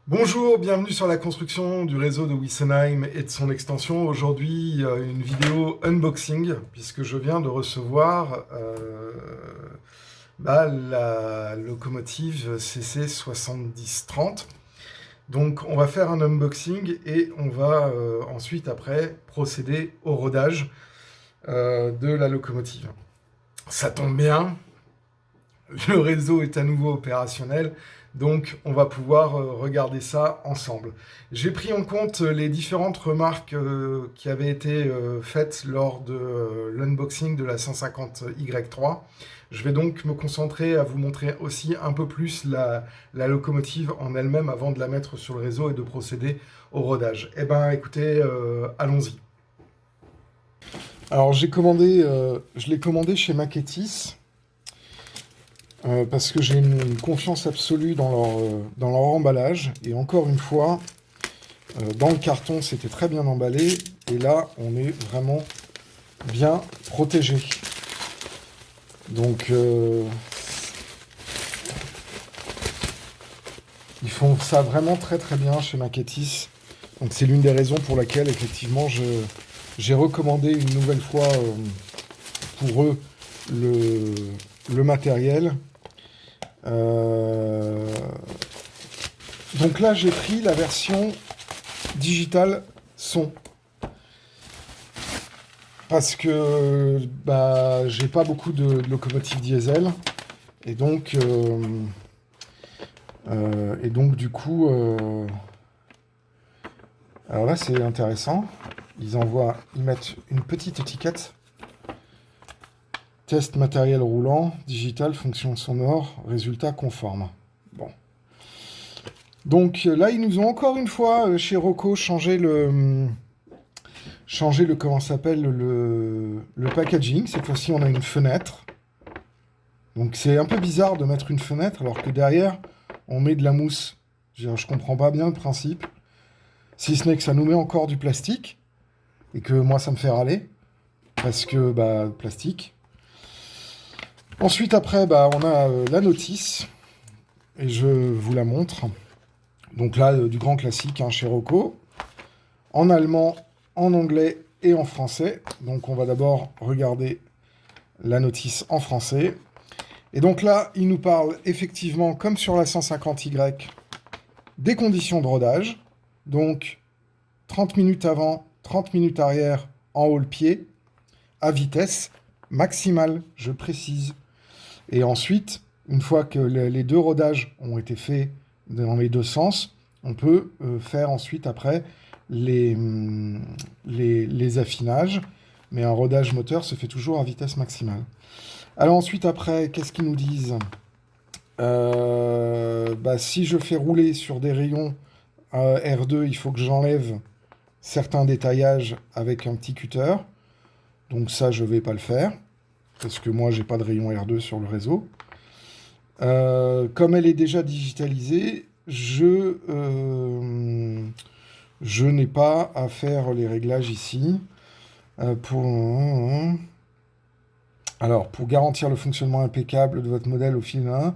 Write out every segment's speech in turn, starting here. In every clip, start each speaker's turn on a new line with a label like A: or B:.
A: Bonjour, bienvenue sur la construction du réseau de Wissenheim et de son extension. Aujourd'hui, une vidéo unboxing, puisque je viens de recevoir la locomotive CC7030. Donc on va faire un unboxing et on va ensuite après procéder au rodage de la locomotive. Ça tombe bien, le réseau est à nouveau opérationnel. Donc, on va pouvoir regarder ça ensemble. J'ai pris en compte les différentes remarques qui avaient été faites lors de l'unboxing de la 150Y3. Je vais donc me concentrer à vous montrer aussi un peu plus la locomotive en elle-même avant de la mettre sur le réseau et de procéder au rodage. Eh bien, écoutez, allons-y. Alors, je l'ai commandé chez Maquettis. Parce que j'ai une confiance absolue dans leur emballage. Et encore une fois, dans le carton, c'était très bien emballé. Et là, on est vraiment bien protégé. Donc, ils font ça vraiment très très bien chez Maquettis. Donc, c'est l'une des raisons pour laquelle, effectivement, j'ai recommandé une nouvelle fois pour eux le matériel. Donc là, j'ai pris la version digital son. Parce que j'ai pas beaucoup de locomotives diesel. Et donc du coup... alors là, c'est intéressant. Ils mettent une petite étiquette. Test matériel roulant, digital, fonction sonore, résultat conforme. Bon. Donc là, ils nous ont encore une fois, chez Rocco, changé le packaging. Cette fois-ci, on a une fenêtre. Donc c'est un peu bizarre de mettre une fenêtre alors que derrière, on met de la mousse. Je comprends pas bien le principe. Si ce n'est que ça nous met encore du plastique. Et que moi, ça me fait râler. Parce que, plastique. Ensuite, après, on a la notice, et je vous la montre. Donc là, du grand classique, chez Rocco, en allemand, en anglais et en français. Donc on va d'abord regarder la notice en français. Et donc là, il nous parle effectivement, comme sur la 150Y, des conditions de rodage. Donc 30 minutes avant, 30 minutes arrière, en haut le pied, à vitesse maximale, je précise. Et ensuite, une fois que les deux rodages ont été faits dans les deux sens, on peut faire ensuite, après, les affinages. Mais un rodage moteur se fait toujours à vitesse maximale. Alors ensuite, après, qu'est-ce qu'ils nous disent ? Si je fais rouler sur des rayons R2, il faut que j'enlève certains détaillages avec un petit cutter. Donc ça, je ne vais pas le faire. Parce que moi, j'ai pas de rayon R2 sur le réseau. Comme elle est déjà digitalisée, je n'ai pas à faire les réglages ici. Alors, pour garantir le fonctionnement impeccable de votre modèle au fil 1,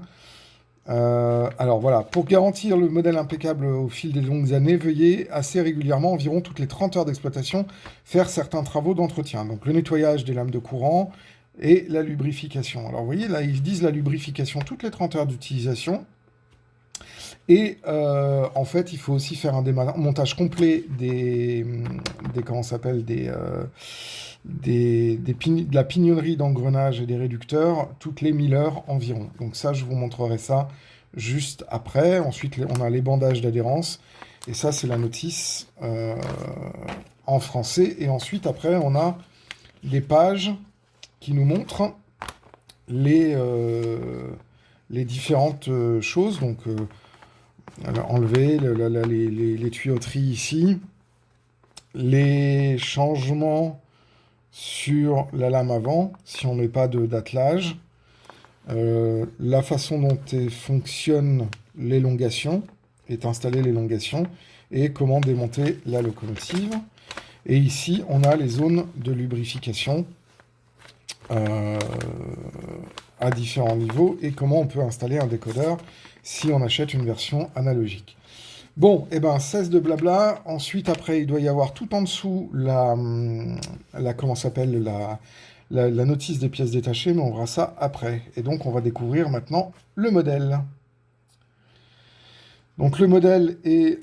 A: alors voilà, pour garantir le modèle impeccable au fil des longues années, veuillez assez régulièrement, environ toutes les 30 heures d'exploitation, faire certains travaux d'entretien. Donc le nettoyage des lames de courant et la lubrification. Alors vous voyez, là, ils disent la lubrification toutes les 30 heures d'utilisation. Et en fait, il faut aussi faire un démontage complet de la pignonnerie d'engrenage et des réducteurs toutes les 1000 heures environ. Donc ça, je vous montrerai ça juste après. Ensuite, on a les bandages d'adhérence. Et ça, c'est la notice en français. Et ensuite, après, on a des pages qui nous montrent les différentes choses. Donc, enlever les tuyauteries ici, les changements sur la lame avant, si on ne met pas d'attelage, la façon dont fonctionne l'élongation, est installée l'élongation, et comment démonter la locomotive. Et ici, on a les zones de lubrification à différents niveaux et comment on peut installer un décodeur si on achète une version analogique. Bon, et ben cesse de blabla. Ensuite, après, il doit y avoir tout en dessous comment s'appelle la notice des pièces détachées, mais on verra ça après. Et donc, on va découvrir maintenant le modèle. Donc, le modèle est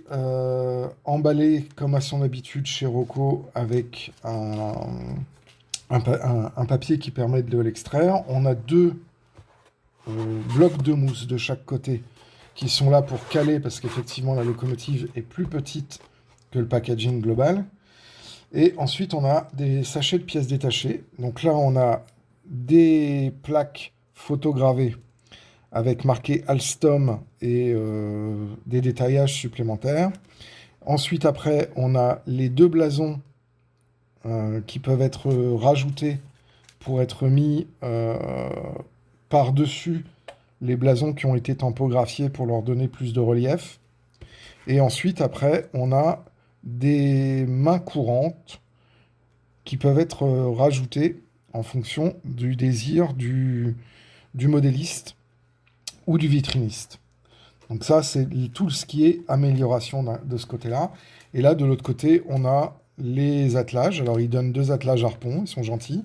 A: emballé comme à son habitude chez Rocco avec un papier qui permet de l'extraire. On a deux blocs de mousse de chaque côté qui sont là pour caler, parce qu'effectivement la locomotive est plus petite que le packaging global. Et ensuite on a des sachets de pièces détachées. Donc là on a des plaques photogravées avec marqué Alstom et des détaillages supplémentaires. Ensuite après on a les deux blasons qui peuvent être rajoutés pour être mis par-dessus les blasons qui ont été tampographiés pour leur donner plus de relief. Et ensuite, après, on a des mains courantes qui peuvent être rajoutées en fonction du désir du modéliste ou du vitriniste. Donc ça, c'est tout ce qui est amélioration de ce côté-là. Et là, de l'autre côté, on a les attelages. Alors, ils donnent 2 attelages harpons, ils sont gentils.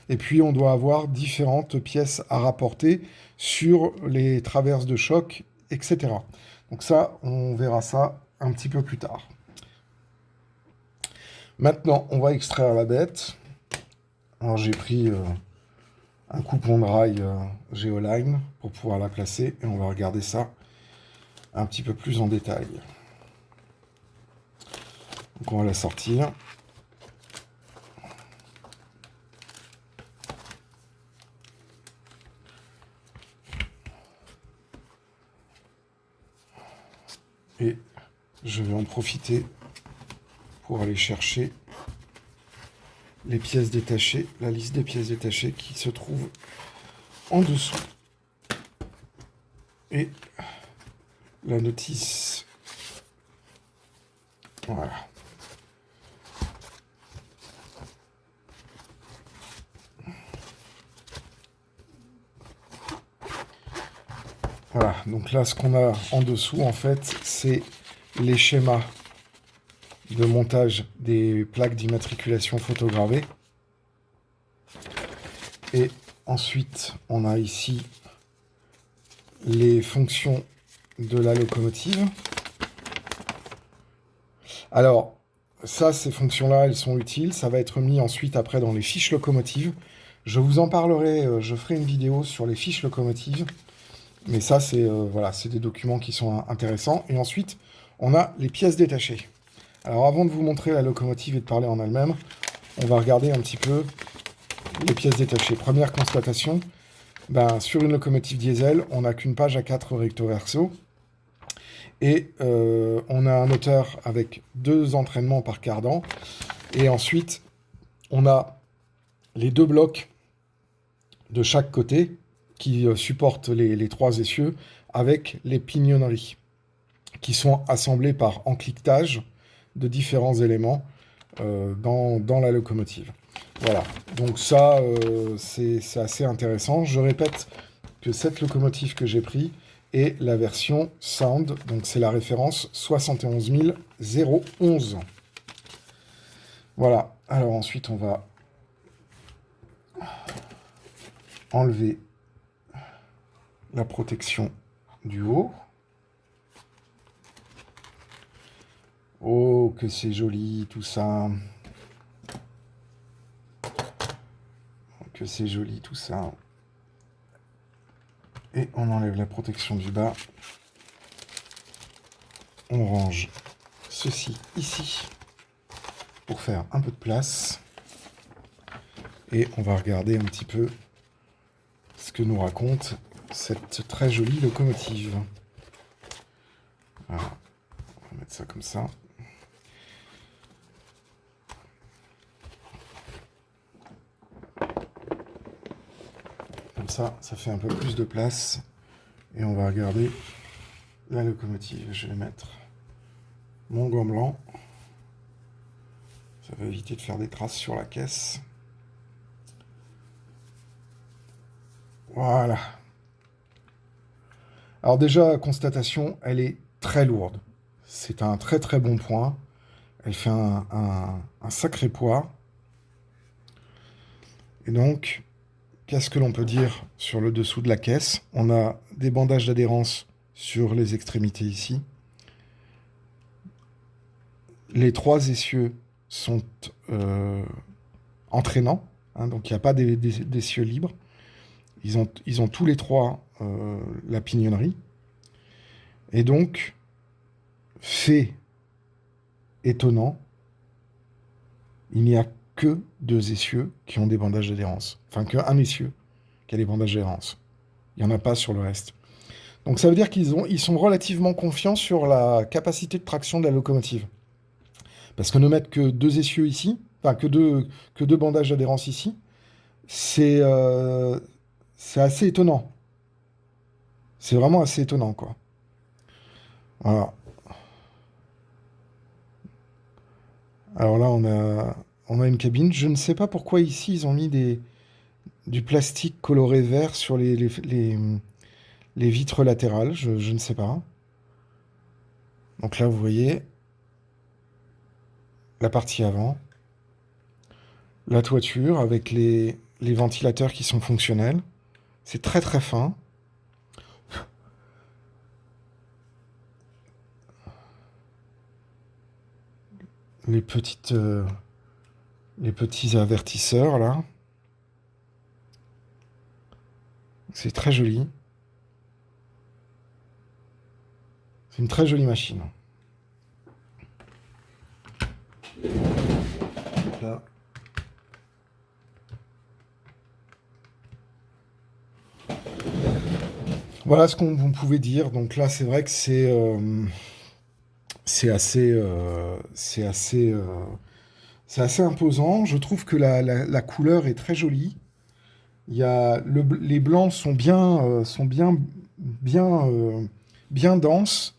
A: Et puis, on doit avoir différentes pièces à rapporter sur les traverses de choc, etc. Donc ça, on verra ça un petit peu plus tard. Maintenant, on va extraire la bête. Alors, j'ai pris un coupon de rail Geoline pour pouvoir la placer. Et on va regarder ça un petit peu plus en détail. Donc on va la sortir. Et je vais en profiter pour aller chercher les pièces détachées, la liste des pièces détachées qui se trouve en dessous. Et la notice. Voilà. Voilà, donc là, ce qu'on a en dessous, en fait, c'est les schémas de montage des plaques d'immatriculation photogravées. Et ensuite, on a ici les fonctions de la locomotive. Alors, ça, ces fonctions-là, elles sont utiles. Ça va être mis ensuite après dans les fiches locomotives. Je vous en parlerai, je ferai une vidéo sur les fiches locomotives. Mais ça, c'est voilà, c'est des documents qui sont intéressants. Et ensuite, on a les pièces détachées. Alors, avant de vous montrer la locomotive et de parler en elle-même, on va regarder un petit peu les pièces détachées. Première constatation, sur une locomotive diesel, on n'a qu'une page A4 recto verso. Et on a un moteur avec 2 entraînements par cardan. Et ensuite, on a les 2 blocs de chaque côté qui supportent les 3 essieux avec les pignonneries qui sont assemblées par encliquetage de différents éléments dans la locomotive. Voilà, donc ça, c'est assez intéressant. Je répète que cette locomotive que j'ai prise est la version Sound, donc c'est la référence 71011. Voilà, alors ensuite on va enlever la protection du haut. Oh, que c'est joli tout ça. Que c'est joli tout ça. Et on enlève la protection du bas. On range ceci ici pour faire un peu de place. Et on va regarder un petit peu ce que nous raconte cette très jolie locomotive. Voilà. On va mettre ça comme ça. Comme ça, ça fait un peu plus de place. Et on va regarder la locomotive. Je vais mettre mon gant blanc. Ça va éviter de faire des traces sur la caisse. Voilà. Alors déjà, constatation, elle est très lourde. C'est un très très bon point. Elle fait un sacré poids. Et donc, qu'est-ce que l'on peut dire sur le dessous de la caisse? On a des bandages d'adhérence sur les extrémités ici. Les trois essieux sont entraînants, hein, donc il n'y a pas d'essieux libres. Ils ont tous les trois la pignonnerie. Et donc, fait étonnant, il n'y a que deux essieux qui ont des bandages d'adhérence. Enfin, qu'un essieu qui a des bandages d'adhérence. Il n'y en a pas sur le reste. Donc ça veut dire ils sont relativement confiants sur la capacité de traction de la locomotive. Parce que ne mettre que deux essieux ici, enfin que deux bandages d'adhérence ici, c'est assez étonnant. C'est vraiment assez étonnant, quoi. Voilà. Alors là, on a une cabine. Je ne sais pas pourquoi ici, ils ont mis du plastique coloré vert sur les vitres latérales. Je ne sais pas. Donc là, vous voyez la partie avant. La toiture avec les ventilateurs qui sont fonctionnels. C'est très très fin. Les les petits avertisseurs là. C'est très joli. C'est une très jolie machine. Là. Voilà ce qu'on vous pouvez dire. Donc là, c'est vrai que c'est assez imposant. Je trouve que la couleur est très jolie. Les blancs bien denses.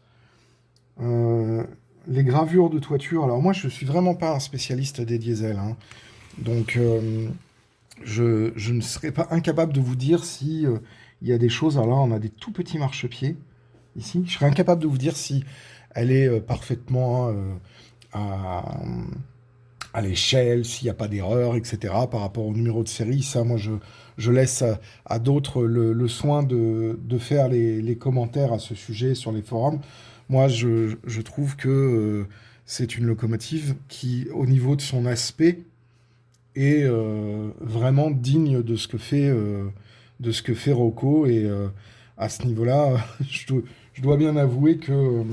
A: Euh, les gravures de toiture. Alors moi, je suis vraiment pas un spécialiste des diesels, hein. Donc je ne serais pas incapable de vous dire si il y a des choses. Alors là, on a des tout petits marchepieds ici. Je serais incapable de vous dire si elle est parfaitement à, à l'échelle, s'il n'y a pas d'erreur, etc. Par rapport au numéro de série. Ça, moi, je laisse à d'autres le soin de faire les commentaires à ce sujet sur les forums. Moi, je trouve que c'est une locomotive qui, au niveau de son aspect, est vraiment digne de ce que fait Rocco. Et à ce niveau-là, je dois bien avouer que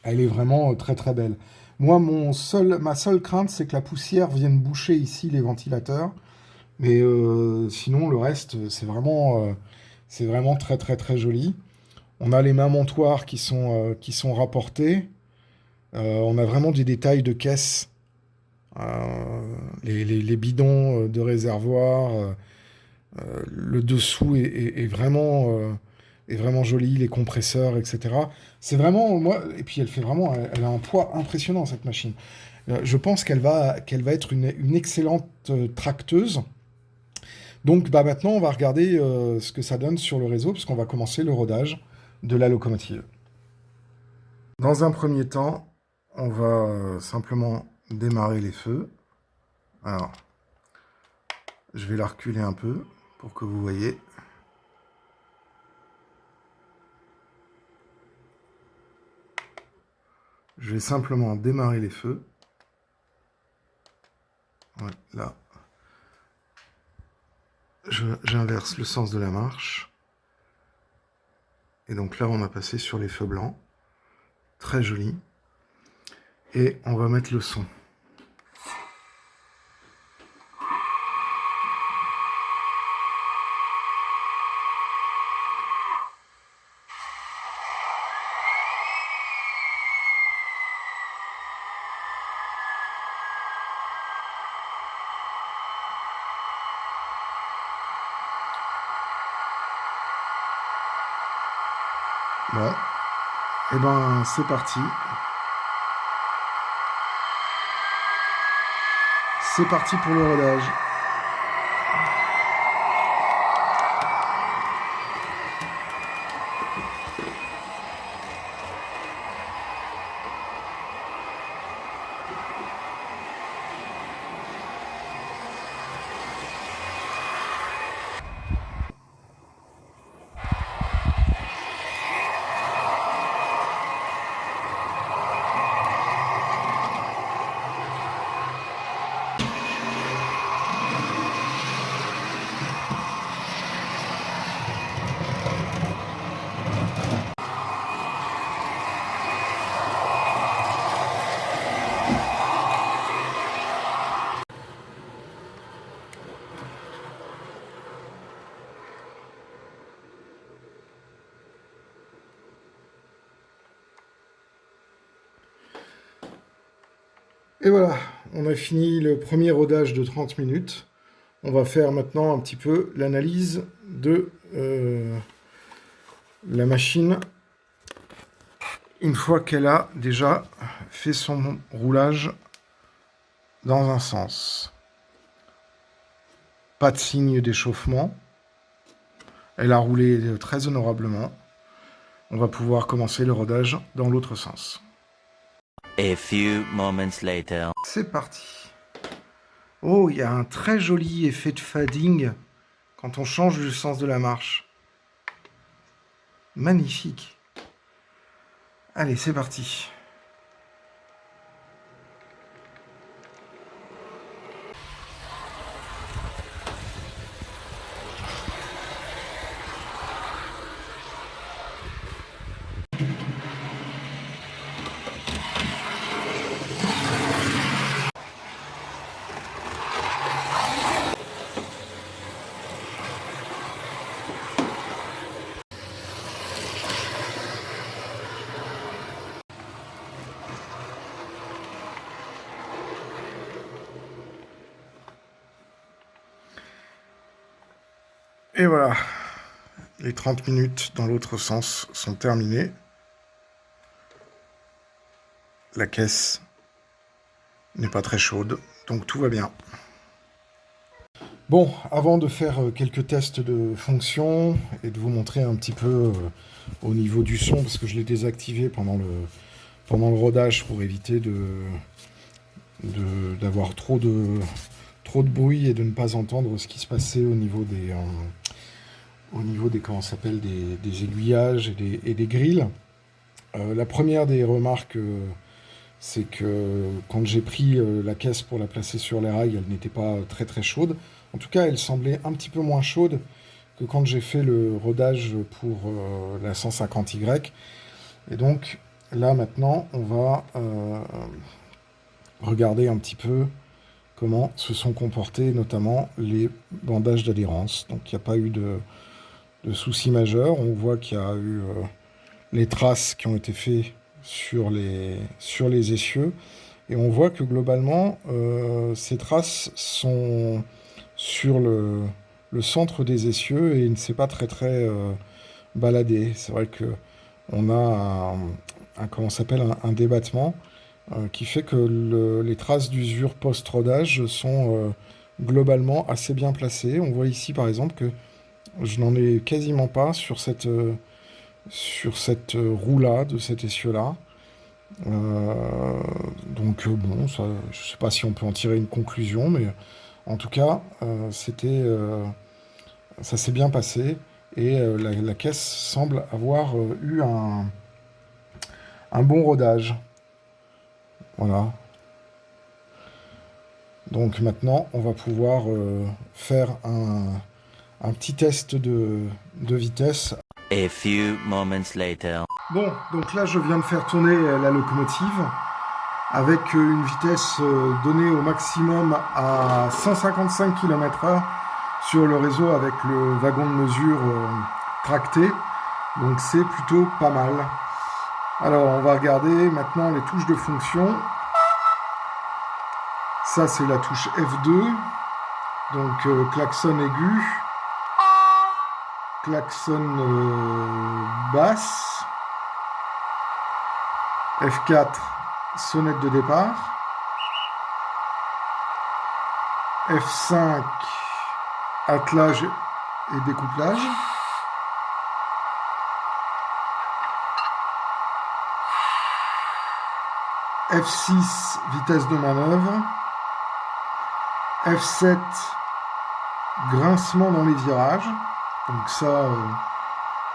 A: elle est vraiment très très belle. Moi, ma seule crainte, c'est que la poussière vienne boucher ici les ventilateurs. Mais sinon, le reste, c'est vraiment très très très joli. On a les mains montoirs qui sont rapportés. On a vraiment des détails de caisse. Les bidons de réservoir. Le dessous est vraiment joli, les compresseurs, etc. C'est vraiment, moi, et puis elle a un poids impressionnant, cette machine. Je pense qu'elle va être une excellente tracteuse. Donc bah, maintenant, on va regarder ce que ça donne sur le réseau, puisqu'on va commencer le rodage de la locomotive. Dans un premier temps, on va simplement démarrer les feux. Alors, je vais la reculer un peu pour que vous voyez. Je vais simplement démarrer les feux. Ouais, là. J'inverse le sens de la marche. Et donc là, on a passé sur les feux blancs. Très joli. Et on va mettre le son. Bon, et ben c'est parti. C'est parti pour le rodage. Et voilà, on a fini le premier rodage de 30 minutes. On va faire maintenant un petit peu l'analyse de la machine une fois qu'elle a déjà fait son roulage dans un sens. Pas de signe d'échauffement. Elle a roulé très honorablement. On va pouvoir commencer le rodage dans l'autre sens.
B: A few moments later.
A: C'est parti. Oh, il y a un très joli effet de fading quand on change le sens de la marche. Magnifique. Allez, c'est parti. Et voilà, les 30 minutes dans l'autre sens sont terminées. La caisse n'est pas très chaude, donc tout va bien. Bon, avant de faire quelques tests de fonction et de vous montrer un petit peu au niveau du son, parce que je l'ai désactivé pendant le rodage pour éviter d'avoir trop de bruit et de ne pas entendre ce qui se passait au niveau des comment ça s'appelle, des aiguillages et des grilles. La première des remarques, c'est que quand j'ai pris la caisse pour la placer sur les rails, elle n'était pas très très chaude. En tout cas, elle semblait un petit peu moins chaude que quand j'ai fait le rodage pour la 150Y. Et donc, là maintenant, on va regarder un petit peu comment se sont comportés notamment les bandages d'adhérence. Donc, il n'y a pas eu de soucis majeurs. On voit qu'il y a eu les traces qui ont été faites sur les essieux. Et on voit que globalement, ces traces sont sur le centre des essieux et il ne s'est pas très très baladé. C'est vrai que on a comment s'appelle, un débattement qui fait que les traces d'usure post-rodage sont globalement assez bien placées. On voit ici par exemple que je n'en ai quasiment pas sur cette roue-là, de cet essieu-là. Donc bon, ça, je ne sais pas si on peut en tirer une conclusion, mais en tout cas, ça s'est bien passé et la caisse semble avoir eu un bon rodage. Voilà. Donc maintenant, on va pouvoir faire un petit test de vitesse.
B: A few moments later.
A: Bon, donc là, je viens de faire tourner la locomotive avec une vitesse donnée au maximum à 155 km/h sur le réseau avec le wagon de mesure tracté. Donc c'est plutôt pas mal. Alors, on va regarder maintenant les touches de fonction. Ça, c'est la touche F2. Donc, klaxon aigu. Klaxon basse. F4, sonnette de départ. F5, attelage et découplage. F6, vitesse de manœuvre. F7, grincement dans les virages. Donc ça,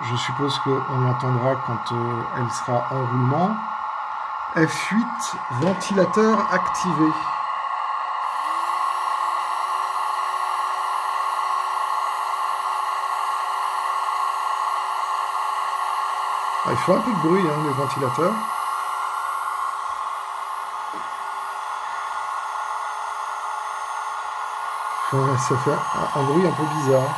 A: je suppose qu'on l'entendra quand elle sera en roulement. F8, ventilateur activé. Ah, il faut un peu de bruit, hein, les ventilateurs. Ça fait un bruit un peu bizarre.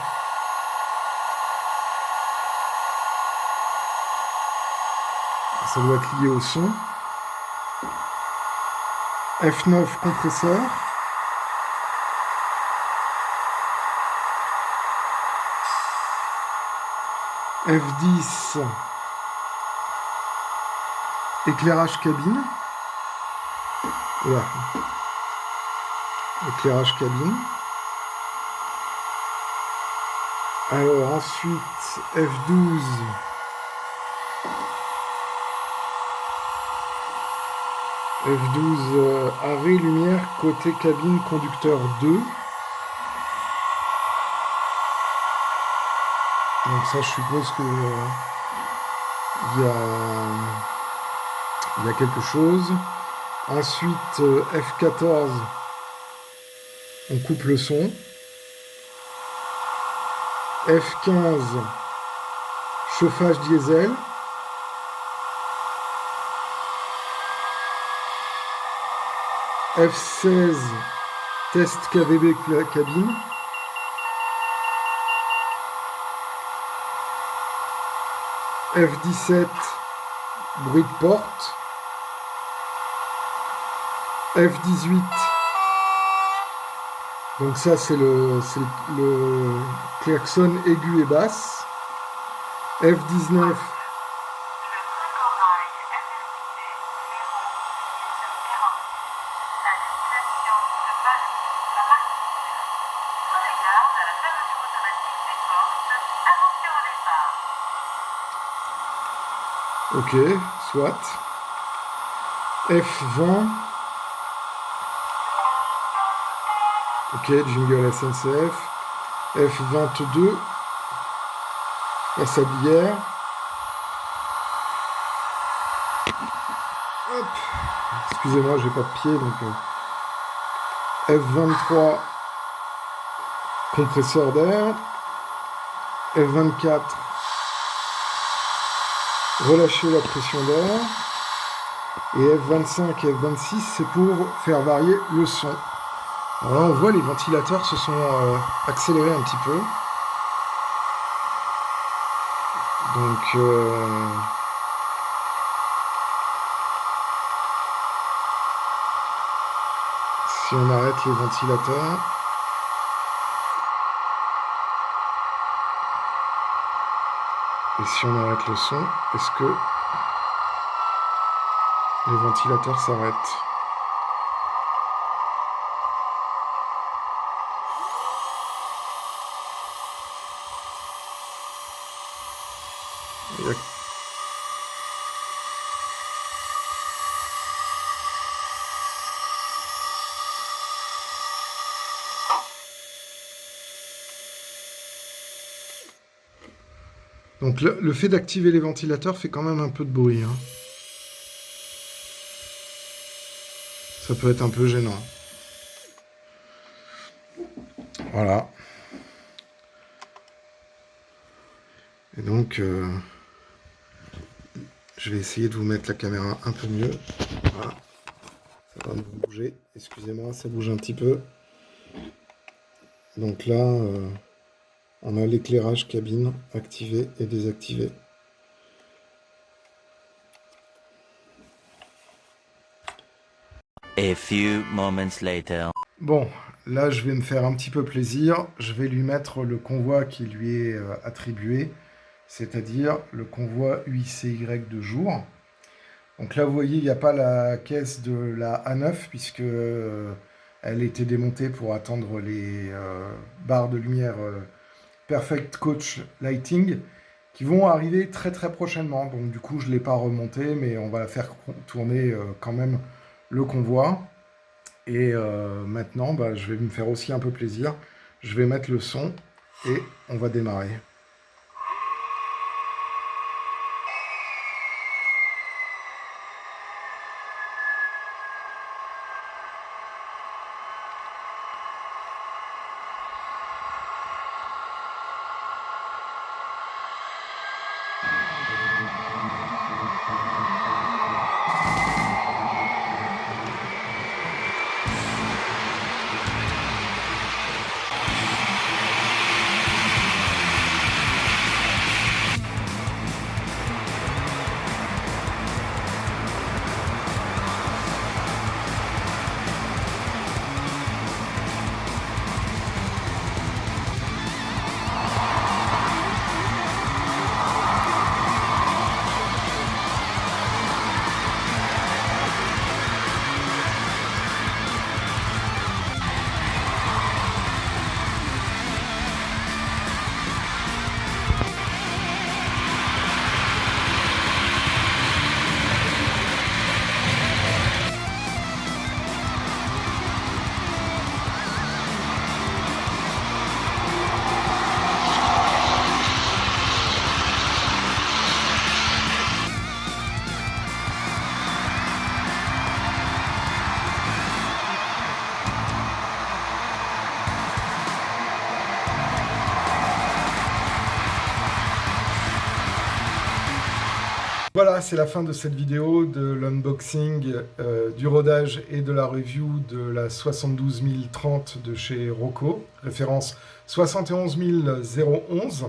A: Ça doit être lié au son. F9 compresseur. F10 éclairage cabine. Voilà. Éclairage cabine. Alors ensuite F12 F12 arrêt lumière côté cabine conducteur 2. Donc ça, je suppose que il y a quelque chose. Ensuite, F14, on coupe le son. F15, chauffage diesel. F16, test KVB cabine. F17, bruit de porte. F18, donc ça c'est le klaxon aigu et basse. F19, ok, soit. F20, ok, jingle SNCF. F22, la sablière. Hop, excusez-moi, j'ai pas de pied, donc F23, compresseur d'air. F24, relâcher la pression d'air. Et F25 et F26, c'est pour faire varier le son. Alors là, on voit les ventilateurs se sont accélérés un petit peu. Donc, si on arrête les ventilateurs, et si on arrête le son, est-ce que les ventilateurs s'arrêtent? Donc le fait d'activer les ventilateurs fait quand même un peu de bruit, hein. Ça peut être un peu gênant. Voilà. Et donc, je vais essayer de vous mettre la caméra un peu mieux. Voilà. Ça va me bouger. Excusez-moi, ça bouge un petit peu. Donc là, on a l'éclairage cabine activé et désactivé.
B: A few moments later.
A: Bon, là, je vais me faire un petit peu plaisir. Je vais lui mettre le convoi qui lui est attribué, c'est-à-dire le convoi UICY de jour. Donc là, vous voyez, il n'y a pas la caisse de la A9, puisque elle était démontée pour attendre les barres de lumière Perfect Coach Lighting, qui vont arriver très très prochainement. Donc du coup, je ne l'ai pas remonté, mais on va faire tourner quand même le convoi. Et maintenant, bah, je vais me faire aussi un peu plaisir. Je vais mettre le son et on va démarrer. Voilà, c'est la fin de cette vidéo, de l'unboxing, du rodage et de la review de la 72030 de chez Rocco, référence 71011.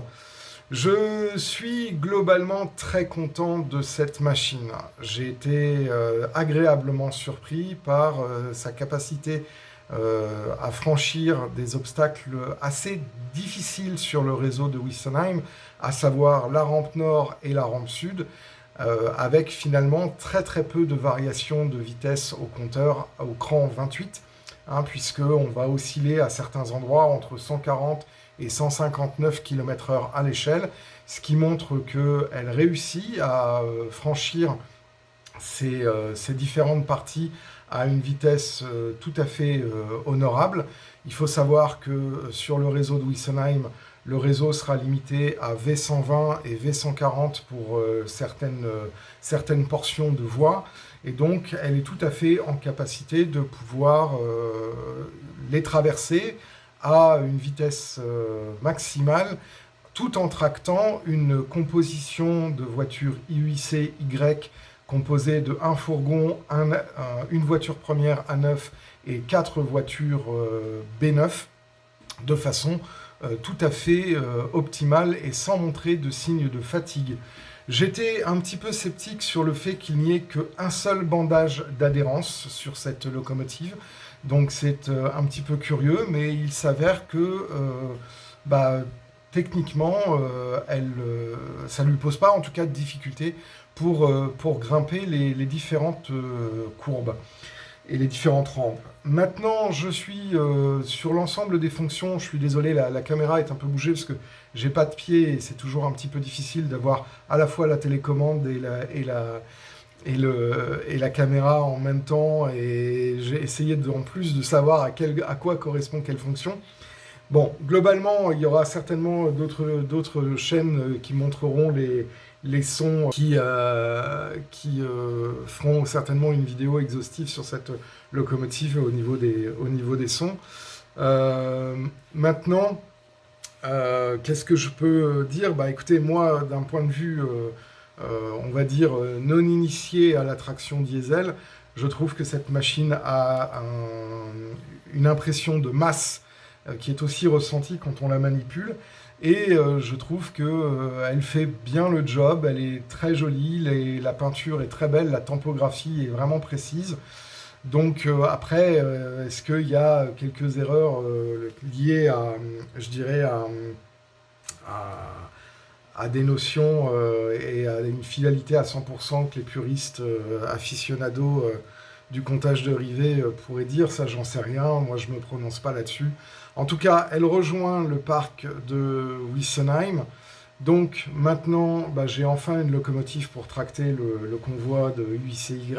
A: Je suis globalement très content de cette machine. J'ai été agréablement surpris par sa capacité à franchir des obstacles assez difficiles sur le réseau de Wüstenheim, à savoir la rampe nord et la rampe sud, avec finalement très peu de variations de vitesse au compteur au cran 28, puisqu'on va osciller à certains endroits entre 140 et 159 km/h à l'échelle, ce qui montre qu'elle réussit à franchir ces différentes parties à une vitesse tout à fait honorable. Il faut savoir que sur le réseau de Wüstenheim, le réseau sera limité à V120 et V140 pour certaines portions de voies. Et donc, elle est tout à fait en capacité de pouvoir les traverser à une vitesse maximale, tout en tractant une composition de voitures IUIC-Y composée de un fourgon, une voiture première A9 et 4 voitures B9, de façon tout à fait optimale et sans montrer de signes de fatigue. J'étais un petit peu sceptique sur le fait qu'il n'y ait qu'un seul bandage d'adhérence sur cette locomotive, donc c'est un petit peu curieux, mais il s'avère que techniquement, ça ne lui pose pas en tout cas de difficulté pour grimper les différentes courbes et les différentes rampes. Maintenant, je suis sur l'ensemble des fonctions. Je suis désolé, la caméra est un peu bougée parce que j'ai pas de pied et c'est toujours un petit peu difficile d'avoir à la fois la télécommande et la caméra en même temps. Et j'ai essayé en plus de savoir à quoi correspond quelle fonction. Bon, globalement, il y aura certainement d'autres chaînes qui montreront les sons qui feront certainement une vidéo exhaustive sur cette locomotive au niveau des sons. Maintenant, qu'est-ce que je peux dire? Écoutez, moi, d'un point de vue, on va dire, non initié à la traction diesel, je trouve que cette machine a une impression de masse qui est aussi ressentie quand on la manipule. Et je trouve qu'elle fait bien le job, elle est très jolie, la peinture est très belle, la typographie est vraiment précise. Donc après, est-ce qu'il y a quelques erreurs liées à, je dirais, à des notions et à une fidélité à 100% que les puristes aficionados du comptage de rivets pourraient dire? Ça, j'en sais rien, moi je me prononce pas là-dessus. En tout cas, elle rejoint le parc de Wüstenheim. Donc maintenant, j'ai enfin une locomotive pour tracter le convoi de UICY.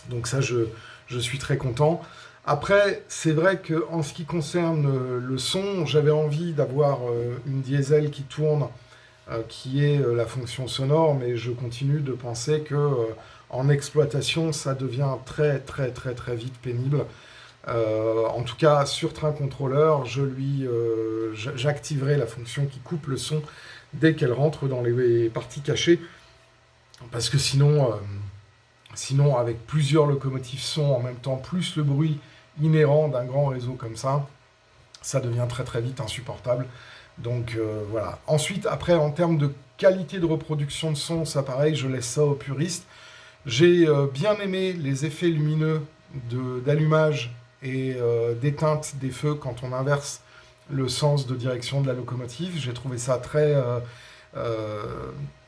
A: Donc ça, je suis très content. Après, c'est vrai qu'en ce qui concerne le son, j'avais envie d'avoir une diesel qui tourne, qui est la fonction sonore, mais je continue de penser que en exploitation, ça devient très vite pénible. En tout cas, sur Train Controller, j'activerai la fonction qui coupe le son dès qu'elle rentre dans les parties cachées, parce que sinon, avec plusieurs locomotives son en même temps, plus le bruit inhérent d'un grand réseau comme ça devient très vite insupportable. Donc voilà. Ensuite, après, en termes de qualité de reproduction de son, ça pareil, je laisse ça aux puristes. J'ai bien aimé les effets lumineux d'allumage et d'éteinte des feux quand on inverse le sens de direction de la locomotive. J'ai trouvé ça très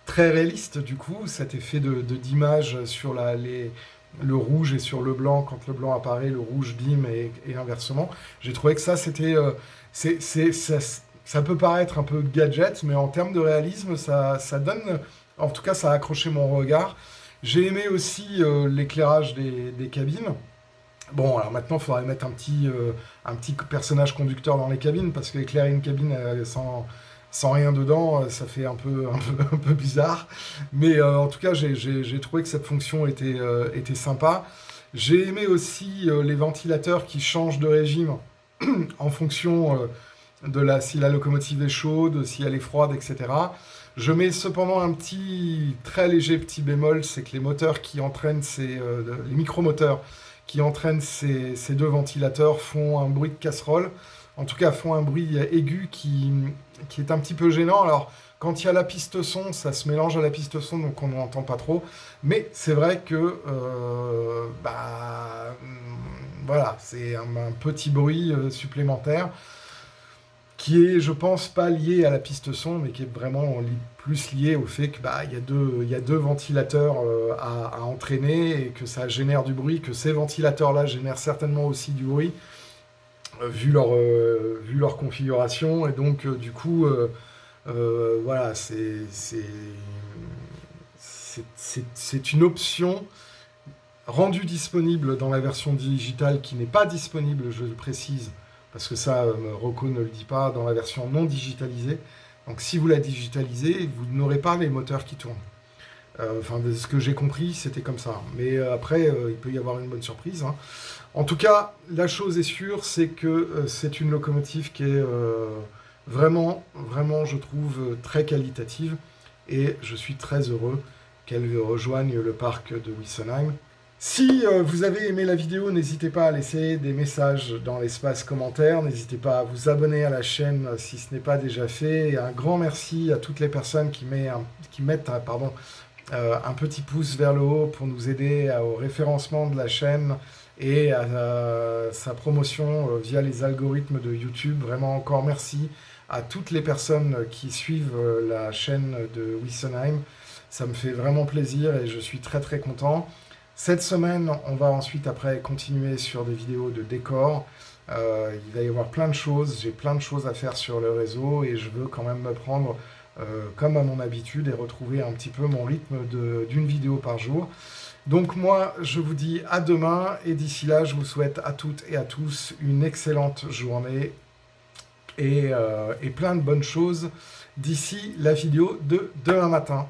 A: réaliste, du coup, cet effet d'image sur le rouge et sur le blanc. Quand le blanc apparaît, le rouge dime et inversement. J'ai trouvé que ça, c'était... ça peut paraître un peu gadget, mais en termes de réalisme, ça donne... En tout cas, ça a accroché mon regard. J'ai aimé aussi l'éclairage des cabines. Bon, alors maintenant, il faudrait mettre un petit personnage conducteur dans les cabines, parce qu'éclairer une cabine sans rien dedans, ça fait un peu bizarre. Mais en tout cas, j'ai trouvé que cette fonction était sympa. J'ai aimé aussi les ventilateurs qui changent de régime en fonction si la locomotive est chaude, si elle est froide, etc. Je mets cependant un très léger petit bémol, c'est que les moteurs qui entraînent les micromoteurs qui entraînent ces deux ventilateurs font un bruit de casserole. En tout cas, font un bruit aigu qui est un petit peu gênant. Alors, quand il y a la piste son, ça se mélange à la piste son, donc on n'entend pas trop. Mais c'est vrai que, voilà, c'est un petit bruit supplémentaire qui est, je pense, pas lié à la piste son, mais qui est vraiment plus lié au fait que il y a deux ventilateurs à entraîner et que ça génère du bruit, que ces ventilateurs-là génèrent certainement aussi du bruit, vu leur configuration. Et donc, du coup, voilà, c'est une option rendue disponible dans la version digitale qui n'est pas disponible, je le précise, parce que ça, Rocco ne le dit pas, dans la version non digitalisée. Donc si vous la digitalisez, vous n'aurez pas les moteurs qui tournent. Enfin, de ce que j'ai compris, c'était comme ça. Mais après, il peut y avoir une bonne surprise, hein. En tout cas, la chose est sûre, c'est que c'est une locomotive qui est vraiment, vraiment, je trouve, très qualitative. Et je suis très heureux qu'elle rejoigne le parc de Wessenheim. Si vous avez aimé la vidéo, n'hésitez pas à laisser des messages dans l'espace commentaire. N'hésitez pas à vous abonner à la chaîne si ce n'est pas déjà fait. Et un grand merci à toutes les personnes qui mettent un petit pouce vers le haut pour nous aider au référencement de la chaîne et à sa promotion via les algorithmes de YouTube. Vraiment encore merci à toutes les personnes qui suivent la chaîne de Wessenheim. Ça me fait vraiment plaisir et je suis très très content. Cette semaine, on va ensuite après continuer sur des vidéos de décor. Il va y avoir plein de choses, j'ai plein de choses à faire sur le réseau et je veux quand même me prendre comme à mon habitude et retrouver un petit peu mon rythme d'une vidéo par jour. Donc moi, je vous dis à demain et d'ici là, je vous souhaite à toutes et à tous une excellente journée et plein de bonnes choses d'ici la vidéo de demain matin.